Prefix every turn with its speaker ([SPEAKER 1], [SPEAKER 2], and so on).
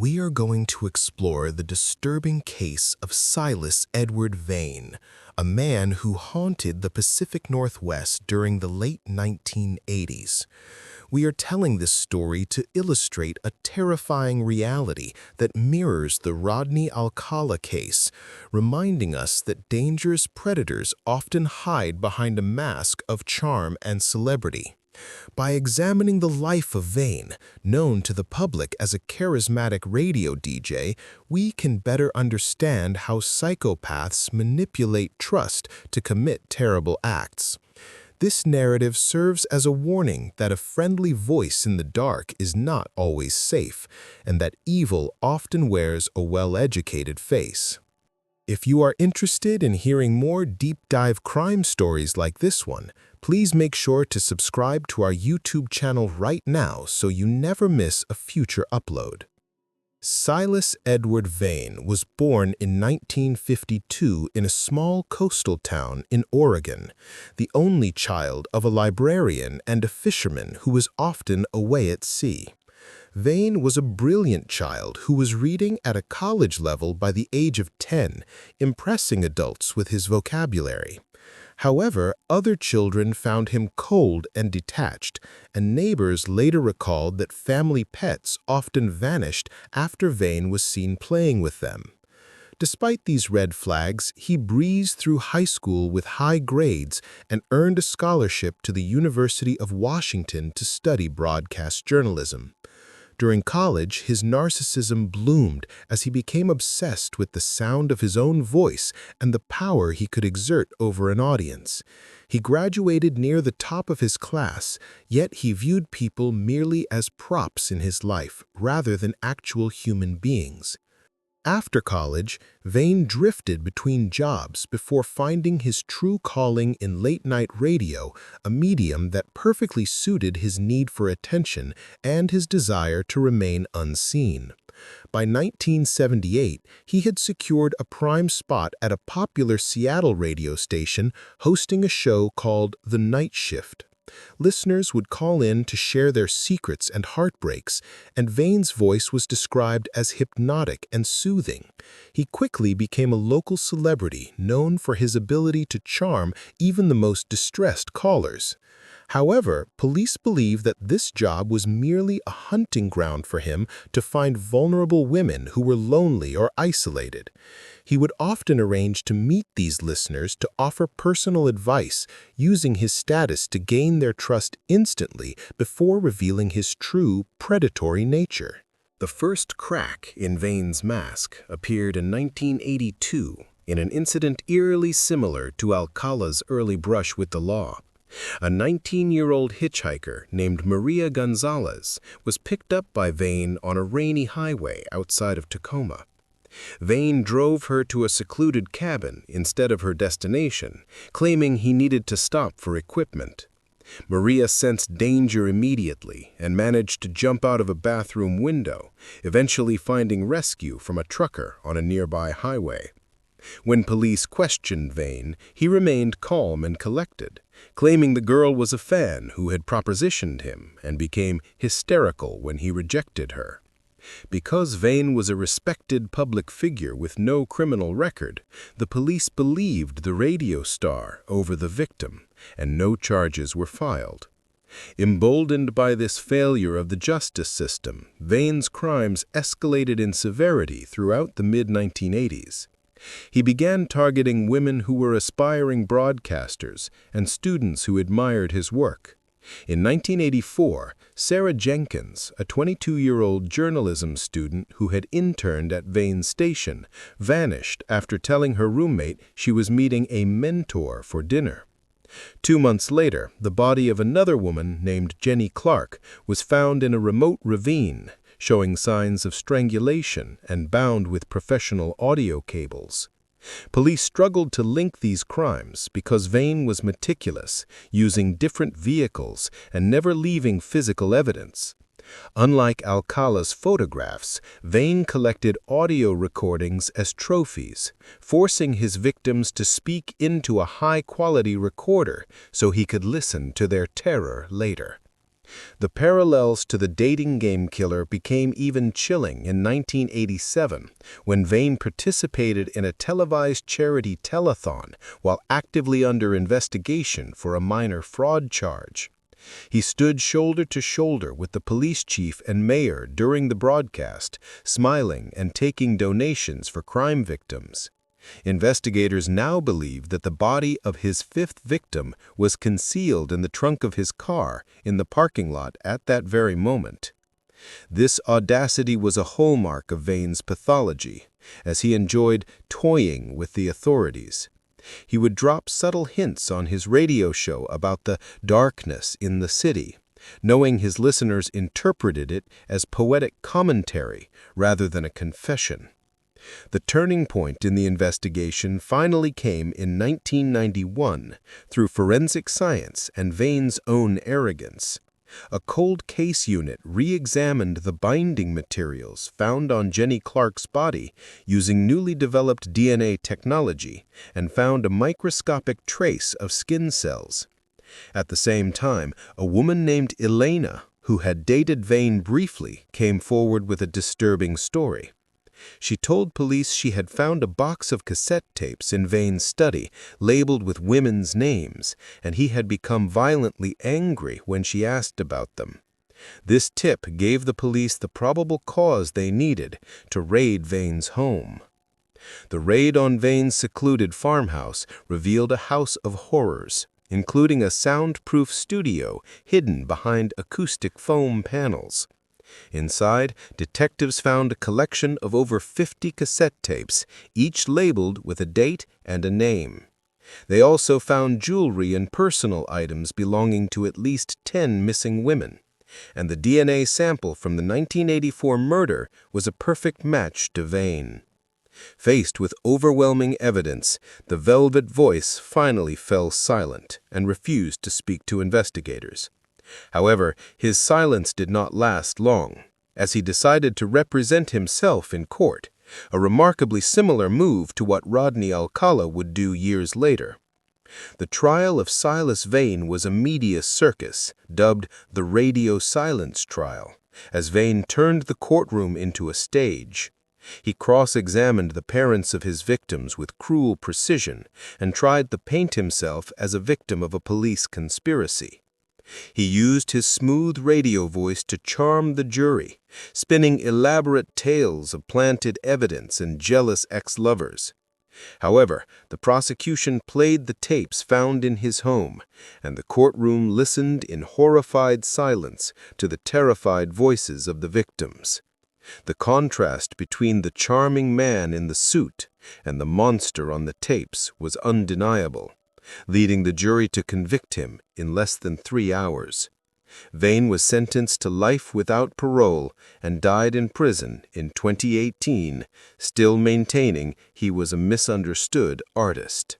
[SPEAKER 1] we are going to explore the disturbing case of Silas Edward Vane, a man who haunted the Pacific Northwest during the late 1980s. We are telling this story to illustrate a terrifying reality that mirrors the Rodney Alcala case, reminding us that dangerous predators often hide behind a mask of charm and celebrity. By examining the life of Vane, known to the public as a charismatic radio DJ, we can better understand how psychopaths manipulate trust to commit terrible acts. This narrative serves as a warning that a friendly voice in the dark is not always safe, and that evil often wears a well-educated face. If you are interested in hearing more deep-dive crime stories like this one, please make sure to subscribe to our YouTube channel right now so you never miss a future upload. Silas Edward Vane was born in 1952 in a small coastal town in Oregon, the only child of a librarian and a fisherman who was often away at sea. Vane was a brilliant child who was reading at a college level by the age of 10, impressing adults with his vocabulary. However, other children found him cold and detached, and neighbors later recalled that family pets often vanished after Vane was seen playing with them. Despite these red flags, he breezed through high school with high grades and earned a scholarship to the University of Washington to study broadcast journalism. During college, his narcissism bloomed as he became obsessed with the sound of his own voice and the power he could exert over an audience. He graduated near the top of his class, yet he viewed people merely as props in his life rather than actual human beings. After college, Vane drifted between jobs before finding his true calling in late-night radio, a medium that perfectly suited his need for attention and his desire to remain unseen. By 1978, he had secured a prime spot at a popular Seattle radio station hosting a show called The Night Shift. Listeners would call in to share their secrets and heartbreaks, and Vane's voice was described as hypnotic and soothing. He quickly became a local celebrity known for his ability to charm even the most distressed callers. However, police believe that this job was merely a hunting ground for him to find vulnerable women who were lonely or isolated. He would often arrange to meet these listeners to offer personal advice, using his status to gain their trust instantly before revealing his true predatory nature. The first crack in Vane's mask appeared in 1982 in an incident eerily similar to Alcala's early brush with the law. A 19-year-old hitchhiker named Maria Gonzalez was picked up by Vane on a rainy highway outside of Tacoma. Vane drove her to a secluded cabin instead of her destination, claiming he needed to stop for equipment. Maria sensed danger immediately and managed to jump out of a bathroom window, eventually finding rescue from a trucker on a nearby highway. When police questioned Vane, he remained calm and collected, claiming the girl was a fan who had propositioned him and became hysterical when he rejected her. Because Vane was a respected public figure with no criminal record, the police believed the radio star over the victim, and no charges were filed. Emboldened by this failure of the justice system, Vane's crimes escalated in severity throughout the mid-1980s. He began targeting women who were aspiring broadcasters and students who admired his work. In 1984, Sarah Jenkins, a 22-year-old journalism student who had interned at Vane's station, vanished after telling her roommate she was meeting a mentor for dinner. 2 months later, the body of another woman named Jenny Clark was found in a remote ravine, showing signs of strangulation and bound with professional audio cables. Police struggled to link these crimes because Vane was meticulous, using different vehicles and never leaving physical evidence. Unlike Alcala's photographs, Vane collected audio recordings as trophies, forcing his victims to speak into a high-quality recorder so he could listen to their terror later. The parallels to the dating game killer became even chilling in 1987 when Vane participated in a televised charity telethon while actively under investigation for a minor fraud charge. He stood shoulder to shoulder with the police chief and mayor during the broadcast, smiling and taking donations for crime victims. Investigators now believe that the body of his fifth victim was concealed in the trunk of his car in the parking lot at that very moment. This audacity was a hallmark of Vane's pathology, as he enjoyed toying with the authorities. He would drop subtle hints on his radio show about the darkness in the city, knowing his listeners interpreted it as poetic commentary rather than a confession. The turning point in the investigation finally came in 1991 through forensic science and Vane's own arrogance. A cold case unit re-examined the binding materials found on Jenny Clark's body using newly developed DNA technology and found a microscopic trace of skin cells. At the same time, a woman named Elena, who had dated Vane briefly, came forward with a disturbing story. She told police she had found a box of cassette tapes in Vane's study labeled with women's names, and he had become violently angry when she asked about them. This tip gave the police the probable cause they needed to raid Vane's home. The raid on Vane's secluded farmhouse revealed a house of horrors, including a soundproof studio hidden behind acoustic foam panels. Inside, detectives found a collection of over 50 cassette tapes, each labeled with a date and a name. They also found jewelry and personal items belonging to at least 10 missing women, and the DNA sample from the 1984 murder was a perfect match to Vane. Faced with overwhelming evidence, the Velvet Voice finally fell silent and refused to speak to investigators. However, his silence did not last long, as he decided to represent himself in court, a remarkably similar move to what Rodney Alcala would do years later. The trial of Silas Vane was a media circus, dubbed the Radio Silence Trial, as Vane turned the courtroom into a stage. He cross-examined the parents of his victims with cruel precision and tried to paint himself as a victim of a police conspiracy. He used his smooth radio voice to charm the jury, spinning elaborate tales of planted evidence and jealous ex-lovers. However, the prosecution played the tapes found in his home, and the courtroom listened in horrified silence to the terrified voices of the victims. The contrast between the charming man in the suit and the monster on the tapes was undeniable, leading the jury to convict him in less than 3 hours. Vane was sentenced to life without parole and died in prison in 2018, still maintaining he was a misunderstood artist.